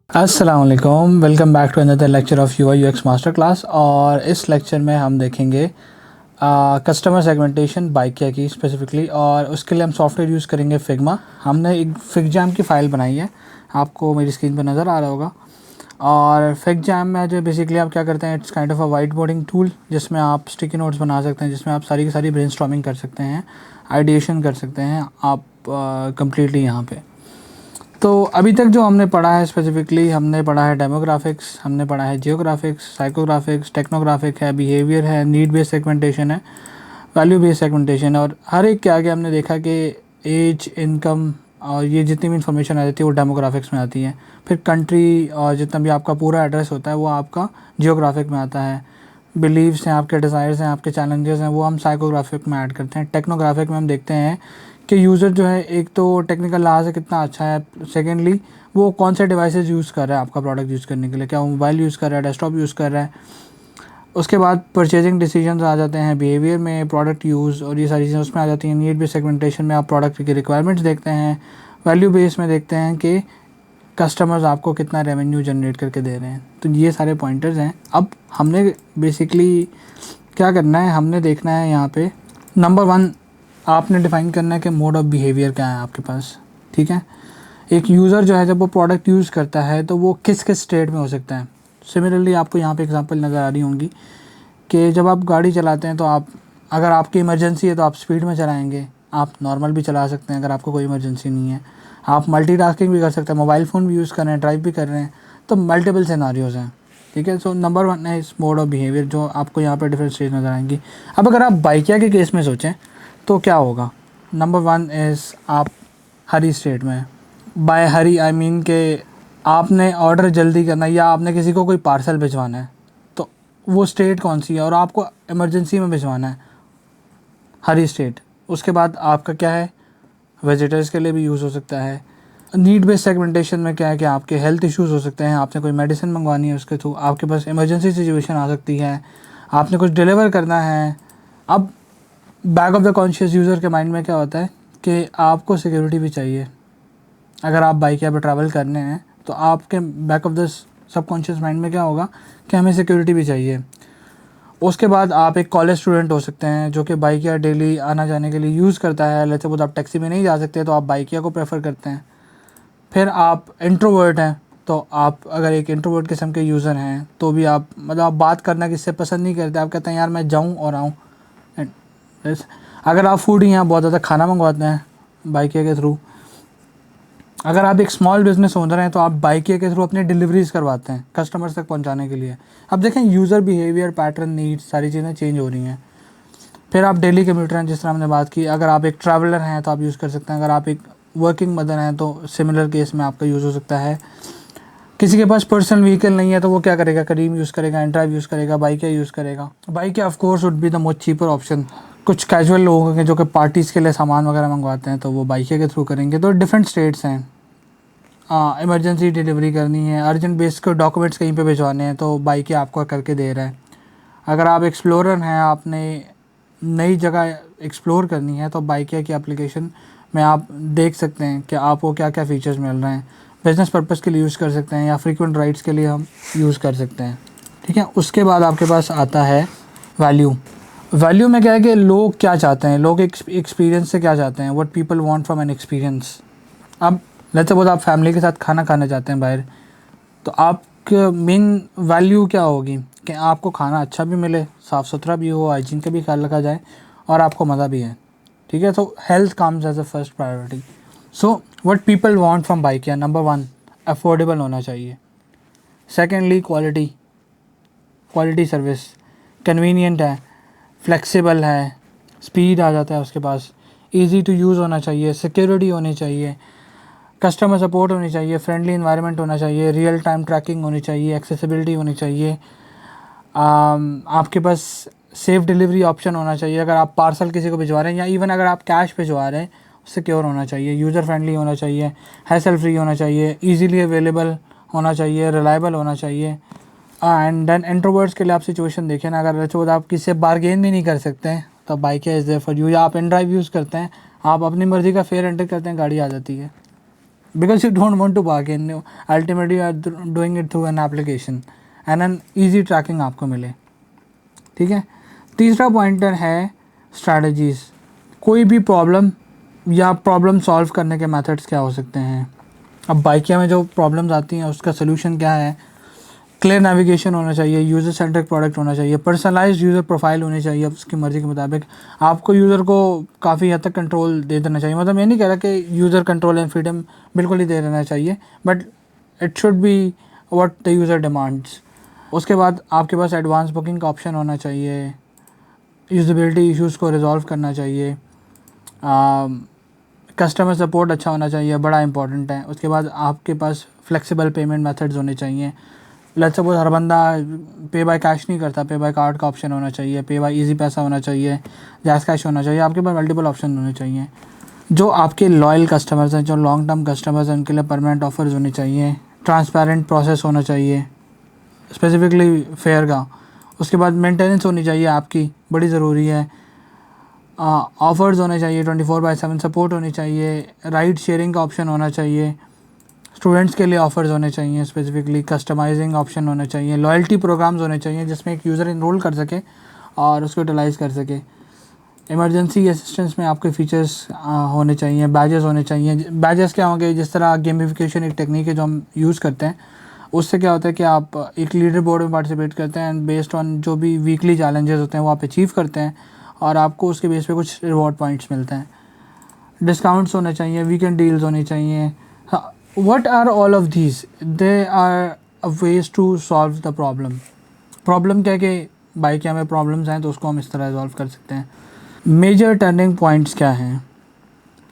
अस्सलाम वालेकुम, welcome back to another lecture of UI UX master class. और इस लेक्चर में हम देखेंगे कस्टमर सेगमेंटेशन बाइकिया की स्पेसिफिकली, और उसके लिए हम सॉफ्टवेयर यूज़ करेंगे फिग्मा। हमने एक फिगजैम की फ़ाइल बनाई है, आपको मेरी स्क्रीन पर नज़र आ रहा होगा। और फिगजैम में जो बेसिकली आप क्या करते हैं, it's kind of a white boarding tool जिसमें आप स्टिकी नोट्स बना सकते हैं, जिसमें आप सारी की सारी ब्रेनस्टॉर्मिंग कर सकते हैं, आइडिएशन कर सकते हैं आप कम्प्लीटली यहाँ पे। तो अभी तक जो हमने पढ़ा है स्पेसिफिकली, हमने पढ़ा है डेमोग्राफिक्स, हमने पढ़ा है जियोग्राफिक्स, साइकोग्राफिक्स, टेक्नोग्राफिक है, बिहेवियर है, नीड बेस्ड सेगमेंटेशन है, वैल्यू बेस्ड सेगमेंटेशन है। और हर एक के आगे हमने देखा कि एज, इनकम और ये जितनी भी इंफॉर्मेशन आ जाती है वो डेमोग्राफिक्स में आती है। फिर कंट्री और जितना भी आपका पूरा एड्रेस होता है वो आपका जियोग्राफिक में आता है। बिलीव्स हैं, आपके डिज़ायर्स हैं, आपके चैलेंजेस हैं, वो हम साइकोग्राफिक में ऐड करते हैं। टेक्नोग्राफिक में हम देखते हैं कि यूज़र जो है, एक तो टेक्निकल लिहाज से कितना अच्छा है, सेकेंडली वो कौन से डिवाइसेस यूज़ कर रहा है आपका प्रोडक्ट यूज़ करने के लिए, क्या वो मोबाइल यूज़ कर रहा है, डेस्कटॉप यूज़ कर रहा है। उसके बाद परचेजिंग डिसीजंस आ जाते हैं, बिहेवियर में प्रोडक्ट यूज़ और ये सारी चीज़ें उसमें आ जाती हैं। नीड बेस्ड सेगमेंटेशन में आप प्रोडक्ट की रिक्वायरमेंट्स देखते हैं। वैल्यू बेस में देखते हैं कि कस्टमर्स आपको कितना रेवेन्यू जनरेट करके दे रहे हैं। तो ये सारे पॉइंटर्स हैं। अब हमने बेसिकली क्या करना है, हमने देखना है यहाँ पे नंबर 1 आपने डिफ़ाइन करना है कि मोड ऑफ़ बिहेवियर क्या है आपके पास। ठीक है, एक यूज़र जो है जब वो प्रोडक्ट यूज़ करता है तो वो किस किस स्टेट में हो सकता है। सिमिलरली आपको यहाँ पे एग्जांपल नज़र आ रही होंगी कि जब आप गाड़ी चलाते हैं तो आप, अगर आपकी इमरजेंसी है तो आप स्पीड में चलाएँगे, आप नॉर्मल भी चला सकते हैं अगर आपको कोई इमरजेंसी नहीं है। आप मल्टीटास्किंग भी कर सकते हैं, मोबाइल फ़ोन भी यूज़ कर रहे हैं, ड्राइव भी कर रहे हैं, तो मल्टीपल सिनेरियोज़ हैं। ठीक है, सो नंबर 1 है इस मोड ऑफ़ बिहेवियर, जो आपको यहाँ पे डिफरेंट स्टेज नज़र आएंगी। अब अगर आप बाइकिया के केस में सोचें तो क्या होगा। नंबर 1 इज़ आप हरी स्टेट में। बाय हरी आई मीन के आपने ऑर्डर जल्दी करना है या आपने किसी को कोई पार्सल भिजवाना है, तो वो स्टेट कौन सी है, और आपको इमरजेंसी में भिजवाना है, हरी स्टेट। उसके बाद आपका क्या है, विजिटर्स के लिए भी यूज़ हो सकता है। नीड बेस्ड सेगमेंटेशन में क्या है कि आपके हेल्थ इश्यूज़ हो सकते हैं, आपने कोई मेडिसिन मंगवानी है, उसके थ्रू आपके पास इमरजेंसी सिचुएशन आ सकती है, आपने कुछ डिलीवर करना है। अब back of the conscious user के माइंड में क्या होता है कि आपको सिक्योरिटी भी चाहिए। अगर आप बाइक या पर ट्रैवल करने हैं तो आपके back of the subconscious mind में क्या होगा कि हमें सिक्योरिटी भी चाहिए। उसके बाद आप एक कॉलेज स्टूडेंट हो सकते हैं जो कि बाइकिया डेली आना जाने के लिए यूज़ करता है। लेट्स सपोज आप टैक्सी में नहीं जा सकते तो आप बाइकिया को प्रेफर करते हैं। फिर आप इंट्रोवर्ट हैं, तो आप अगर एक इंट्रोवर्ट किस्म के यूज़र हैं तो भी आप मतलब आप बात करना किससे पसंद नहीं करते, आप कहते हैं यार मैं जाऊँ और आऊँ। अगर आप फूडी हैं, बहुत ज़्यादा खाना मंगवाते हैं बाइकिया के थ्रू। अगर आप एक स्मॉल बिजनेस ओनर हैं तो आप बाइकिया के थ्रू अपनी डिलीवरीज करवाते हैं कस्टमर्स तक पहुंचाने के लिए। अब देखें यूज़र बिहेवियर, पैटर्न, नीड्स, सारी चीज़ें चेंज हो रही हैं। फिर आप डेली कम्यूटर हैं, जिस तरह हमने बात की। अगर आप एक ट्रैवलर हैं तो आप यूज़ कर सकते हैं। अगर आप एक वर्किंग मदर हैं तो सिमिलर केस में आपका यूज़ हो सकता है। किसी के पास पर्सनल व्हीकल नहीं है तो वो क्या करेगा, करीम यूज़ करेगा, एंड्राइव यूज़ करेगा, बाइकिया यूज़ करेगा। Bykea of course would be the most cheaper option. कुछ कैजुअल लोग होंगे जो कि पार्टीज़ के लिए सामान वगैरह मंगवाते हैं तो वो बाइकिया के थ्रू करेंगे। तो डिफरेंट स्टेट्स हैं। इमरजेंसी डिलीवरी करनी है, अर्जेंट बेस के डॉक्यूमेंट्स कहीं पे भिजवाने हैं तो बाइकिया आपको करके दे रहा है। अगर आप एक्सप्लोरर हैं, आपने नई जगह एक्सप्लोर करनी है तो बाइकिया की एप्लीकेशन में आप देख सकते हैं कि आपको क्या क्या फ़ीचर्स मिल रहे हैं। बिज़नेस पर्पज़ के लिए यूज़ कर सकते हैं या फ्रीक्वेंट राइड्स के लिए हम यूज़ कर सकते हैं। ठीक है, उसके बाद आपके पास आता है वैल्यू। वैल्यू में क्या है कि लोग क्या चाहते हैं, लोग एक्सपीरियंस से क्या चाहते हैं, what people want from an experience. अब लेट्स सपोज आप फैमिली के साथ खाना खाने जाते हैं बाहर, तो आपके मेन वैल्यू क्या होगी कि आपको खाना अच्छा भी मिले, साफ़ सुथरा भी हो, हाइजीन का भी ख्याल रखा जाए और आपको मज़ा भी है। ठीक है, तो health comes as a first priority. So what people want from bike, या नंबर 1 अफोर्डेबल होना चाहिए। सेकेंडली क्वालिटी सर्विस, कन्वीनियंट है, फ्लेक्सिबल है, स्पीड आ जाता है उसके पास, ईज़ी टू यूज़ होना चाहिए, सिक्योरिटी होनी चाहिए, कस्टमर सपोर्ट होनी चाहिए, फ्रेंडली इन्वायरमेंट होना चाहिए, रियल टाइम ट्रैकिंग होनी चाहिए, एक्सेसिबिलिटी होनी चाहिए। आपके पास सेफ़ डिलीवरी ऑप्शन होना चाहिए। अगर आप पार्सल किसी को भिजवा रहे हैं या इवन अगर आप कैश भिजवा रहे हैं, सिक्योर होना चाहिए, यूज़र फ्रेंडली होना चाहिए, हैसल फ्री होना चाहिए, इजीली अवेलेबल होना चाहिए, रिलायबल होना चाहिए। एंड देन इंट्रोवर्ट्स के लिए आप सिचुएशन देखें ना, अगर रचो आप किसी से बार्गेन भी नहीं कर सकते हैं तो Bykea is there for you. या आप इन ड्राइव यूज़ करते हैं, आप अपनी मर्ज़ी का फेयर एंटर करते हैं, गाड़ी आ जाती है। because you don't want to bargain. Ultimately you are doing it through an application and an easy tracking आपको मिले, ठीक है। तीसरा पॉइंटर है स्ट्रैटेजीज़। कोई भी प्रॉब्लम या प्रॉब्लम सॉल्व करने के मेथड्स क्या हो सकते हैं। अब बाइकिया में जो प्रॉब्लम्स आती हैं उसका सोल्यूशन क्या है। क्लियर नेविगेशन होना चाहिए, यूज़र सेंट्रिक प्रोडक्ट होना चाहिए, पर्सनलाइज्ड यूज़र प्रोफाइल होनी चाहिए उसकी मर्ज़ी के मुताबिक। आपको यूज़र को काफ़ी हद तक कंट्रोल दे देना चाहिए। मतलब मैं नहीं कह रहा कि यूज़र कंट्रोल एंड फ्रीडम बिल्कुल ही दे देना चाहिए, but it should be what the user demands. उसके बाद आपके पास एडवांस बुकिंग का ऑप्शन होना चाहिए, यूज़ेबिलिटी इश्यूज़ को रिजॉल्व करना चाहिए, कस्टमर सपोर्ट अच्छा होना चाहिए, बड़ा इंपॉर्टेंट है। उसके बाद आपके पास फ्लेक्सिबल पेमेंट मेथड्स होने चाहिए। लेट्स सपोज हर बंदा पे बाय कैश नहीं करता, पे बाय कार्ड का ऑप्शन होना चाहिए, पे बाय इजी पैसा होना चाहिए, जैस कैश होना चाहिए। आपके पास मल्टीपल ऑप्शन होने चाहिए। जो आपके लॉयल कस्टमर्स हैं, जो लॉन्ग टर्म कस्टमर्स हैं, उनके लिए परमानेंट ऑफर्स होने चाहिए। ट्रांसपेरेंट प्रोसेस होना चाहिए, स्पेसिफिकली फेयर का। उसके बाद मेंटेनेंस होनी चाहिए आपकी, बड़ी ज़रूरी है। ऑफ़र्स होने चाहिए, 24/7 सपोर्ट होनी चाहिए, राइड शेयरिंग का ऑप्शन होना चाहिए, स्टूडेंट्स के लिए ऑफ़र्स होने चाहिए, स्पेसिफिकली कस्टमाइजिंग ऑप्शन होने चाहिए, लॉयल्टी प्रोग्राम्स होने चाहिए जिसमें एक यूज़र इनरोल कर सके और उसको यूटिलाइज़ कर सके। इमरजेंसी असिस्टेंस में आपके फीचर्स होने चाहिए, बैजेस होने चाहिए। बैजेस क्या होंगे, जिस तरह गेमिफिकेशन एक टेक्निक है जो हम यूज़ करते हैं, उससे क्या होता है कि आप एक लीडर बोर्ड में पार्टिसिपेट करते हैं एंड बेस्ड ऑन जो भी वीकली चैलेंजेस होते हैं वो आप अचीव करते हैं और आपको उसके बेस पे कुछ रिवॉर्ड पॉइंट्स मिलते हैं। डिस्काउंट्स होने चाहिए, वीकेंड डील्स होनी चाहिए। What are all of these? They are ways to solve the problem. Problem क्या है कि बाइकिया में प्रॉब्लम्स हैं तो उसको हम इस तरह रिजॉल्व कर सकते हैं। मेजर टर्निंग पॉइंट्स क्या हैं,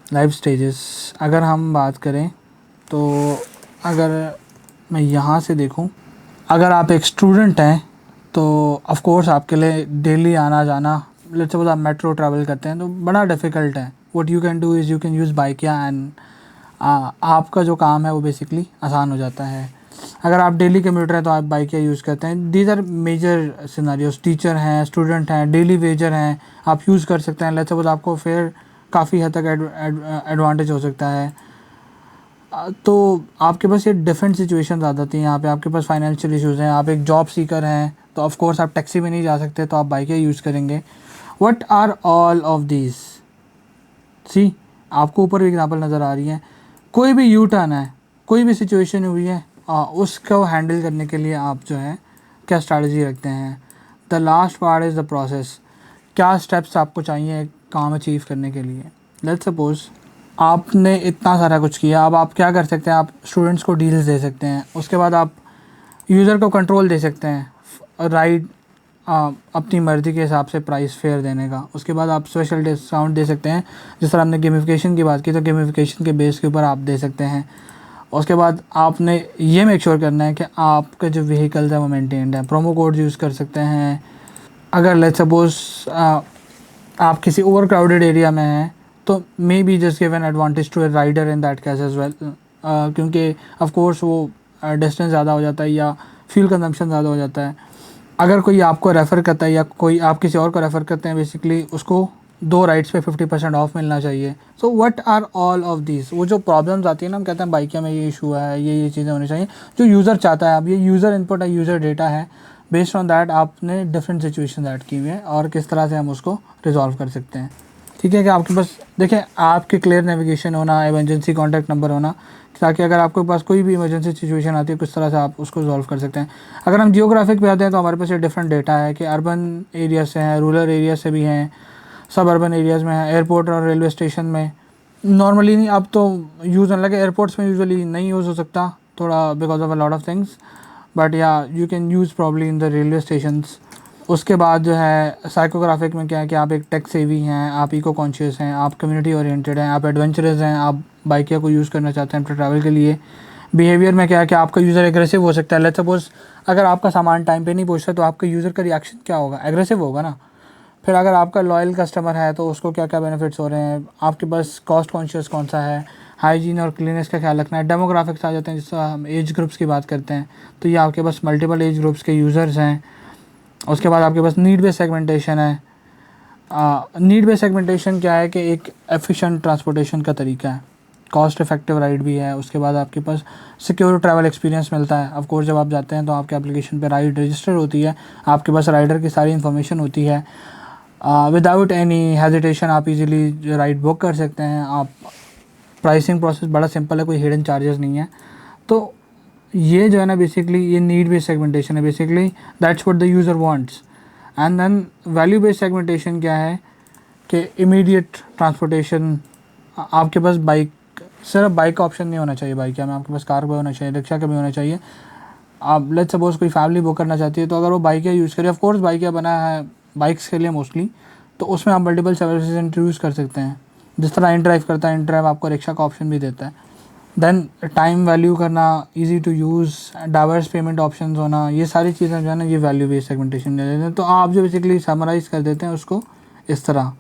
लाइफ स्टेजेस अगर हम बात करें तो अगर मैं यहाँ से देखूँ, अगर आप एक स्टूडेंट हैं तो ऑफ कोर्स आपके लिए डेली आना जाना, लेट्स सपोज आप मेट्रो ट्रैवल करते हैं तो बड़ा डिफ़िकल्ट है। What you can do is you can use Bykea and आपका जो काम है वो बेसिकली आसान हो जाता है। अगर आप डेली कम्यूटर हैं तो आप बाइकिया यूज़ करते हैं। These are major scenarios. Teacher हैं, स्टूडेंट हैं, डेली वेजर हैं, आप यूज़ कर सकते हैं। लेट्स सपोज आपको फिर काफ़ी हद तक एडवांटेज हो सकता है। तो आपके पास ये डिफरेंट सिचुएशंस आ जाती हैं। यहाँ पे आपके पास फाइनेंशियल इश्यूज़ हैं, आप एक जॉब सीकर हैं तो ऑफ कोर्स आप टैक्सी में नहीं जा सकते तो आप बाइकें यूज़ करेंगे। What are all of these? See आपको ऊपर भी एग्जांपल नज़र आ रही है। कोई भी यू टर्न है, कोई भी सिचुएशन हुई है, उसको हैंडल करने के लिए आप जो है क्या स्ट्रैटेजी रखते हैं। The last part is the process. क्या स्टेप्स आपको चाहिए काम अचीव करने के लिए। लेट्स सपोज आपने इतना सारा कुछ किया, अब आप क्या कर सकते हैं, आप स्टूडेंट्स को डील्स दे सकते हैं। उसके बाद आप यूज़र को कंट्रोल दे सकते हैं, राइड अपनी मर्ज़ी के हिसाब से प्राइस फेयर देने का। उसके बाद आप स्पेशल डिस्काउंट दे सकते हैं। जिस तरह हमने गेमिफिकेशन की बात की तो गेमिफिकेशन के बेस के ऊपर आप दे सकते हैं। उसके बाद आपने ये मेक श्योर करना है कि आपके जो व्हीकल्स है वो मेंटेन्ड है। प्रोमो कोड यूज़ कर सकते हैं। अगर लेट्स सपोज आप किसी ओवर क्राउडेड एरिया में हैं तो maybe just give an advantage to a rider in that case as well, क्योंकि ऑफ कोर्स वो डिस्टेंस ज़्यादा हो जाता है या फ्यूल कंजम्पशन ज़्यादा हो जाता है। अगर कोई आपको रेफ़र करता है या कोई आप किसी और को रेफ़र करते हैं, बेसिकली उसको 2 राइड्स पे 50% ऑफ मिलना चाहिए। So what are all of this? वो जो प्रॉब्लम्स आती है ना, हम कहते हैं बाइकिया में ये इशू है, ये चीज़ें होनी चाहिए जो यूज़र चाहता है। अब ये यूज़र इनपुट है, यूज़र डेटा है, बेस्ड ऑन दैट आपने डिफरेंट सिचुएशन ऐड की हुई है और किस तरह से हम उसको रिजॉल्व कर सकते हैं। ठीक है कि आपके पास देखें आपके क्लियर नेविगेशन होना, इमरजेंसी कॉन्टैक्ट नंबर होना, ताकि अगर आपके पास कोई भी इमरजेंसी सिचुएशन आती है किस तरह से आप उसको रिजॉल्व कर सकते हैं। अगर हम जियोग्राफिक पे आते हैं तो हमारे पास ये डिफरेंट डेटा है कि अर्बन एरिया से हैं, रूरल एरिया से भी हैं, सब अर्बन एरियाज़ में हैं, एयरपोर्ट और रेलवे स्टेशन में नॉर्मली नहीं, अब तो यूज़ होने लगे। एयरपोर्ट्स में यूजुअली नहीं यूज़ हो सकता थोड़ा because of a lot of things, but या you can use probably in the railway stations. उसके बाद जो है साइकोग्राफिक में क्या है कि आप एक टेक सेवी हैं, आप इको कॉन्शियस हैं, आप कम्युनिटी ओरिएंटेड हैं, आप एडवेंचरस हैं, आप बाइकिया को यूज़ करना चाहते हैं अपने ट्रैवल के लिए। बिहेवियर में क्या है कि आपका यूज़र एग्रेसिव हो सकता है। लेट्स सपोज अगर आपका सामान टाइम पे नहीं पहुंचता तो आपके यूज़र का रिएक्शन क्या होगा, एग्रेसिव होगा ना। फिर अगर आपका लॉयल कस्टमर है तो उसको क्या क्या बेनिफिट्स हो रहे हैं, आपके पास कॉस्ट कॉन्शियस कौन सा है, हाइजीन और क्लीनेस का ख्याल रखना है। डेमोग्राफिक्स आ जाते हैं, जिससे हम एज ग्रुप्स की बात करते हैं तो ये आपके पास मल्टीपल एज ग्रुप्स के यूज़र्स हैं। उसके बाद आपके पास नीड बेस्ड सेगमेंटेशन है। नीड बेस्ड सेगमेंटेशन क्या है कि एक एफिशिएंट ट्रांसपोर्टेशन का तरीका है। कॉस्ट इफेक्टिव राइड भी है, उसके बाद आपके पास सिक्योर ट्रैवल एक्सपीरियंस मिलता है। ऑफ कोर्स जब आप जाते हैं तो आपके एप्लीकेशन पे राइड रजिस्टर होती है, आपके पास राइडर की सारी इन्फॉर्मेशन होती है। विदाउट एनी हेजिटेशन आप इजीली राइड बुक कर सकते हैं। आप प्राइसिंग प्रोसेस बड़ा सिंपल है, कोई हिडन चार्जेस नहीं है। तो ये जो है ना बेसिकली ये नीड बेस्ड सेगमेंटेशन है। Basically that's what the user wants. And then value based segmentation क्या है कि इमीडिएट ट्रांसपोर्टेशन, आपके पास बाइक, सिर्फ बाइक का ऑप्शन नहीं होना चाहिए बाइक में, आपके पास कार का होना चाहिए, रिक्शा का भी होना चाहिए। आप लेट्स सपोज कोई फैमिली बुक करना चाहती है तो अगर वो बाइक यूज़ करे, ऑफ कोर्स बाइक बना है बाइक्स के लिए मोस्टली, तो उसमें आप मल्टीपल सर्विसेज इंट्रोड्यूस कर सकते हैं। जिस तरह InDrive करता है, InDrive आपको रिक्शा का ऑप्शन भी देता है। देन टाइम वैल्यू करना, easy to use, diverse payment options होना, ये सारी चीज़ें जो है ना ये वैल्यू बेस्ड सेगमेंटेशन दे देते हैं। तो आप जो बेसिकली समराइज़ कर देते हैं उसको इस तरह।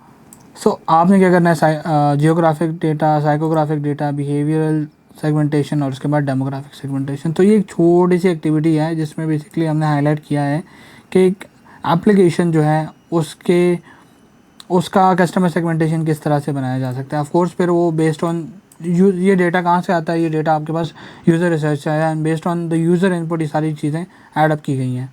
सो आपने क्या करना है, geographic data, psychographic data, behavioural segmentation और उसके बाद डेमोग्राफिक सेगमेंटेशन। तो ये एक छोटी सी एक्टिविटी है जिसमें बेसिकली हमने हाईलाइट किया है कि एक एप्लीकेशन जो है उसका कस्टमर सेगमेंटेशन किस तरह से बनाया जा सकता है। ऑफ कोर्स फिर वो बेस्ड ऑन ये डेटा कहाँ से आता है, ये डेटा आपके पास यूज़र रिसर्च है and based on the user input ये सारी चीज़ें ऐड अप की गई हैं।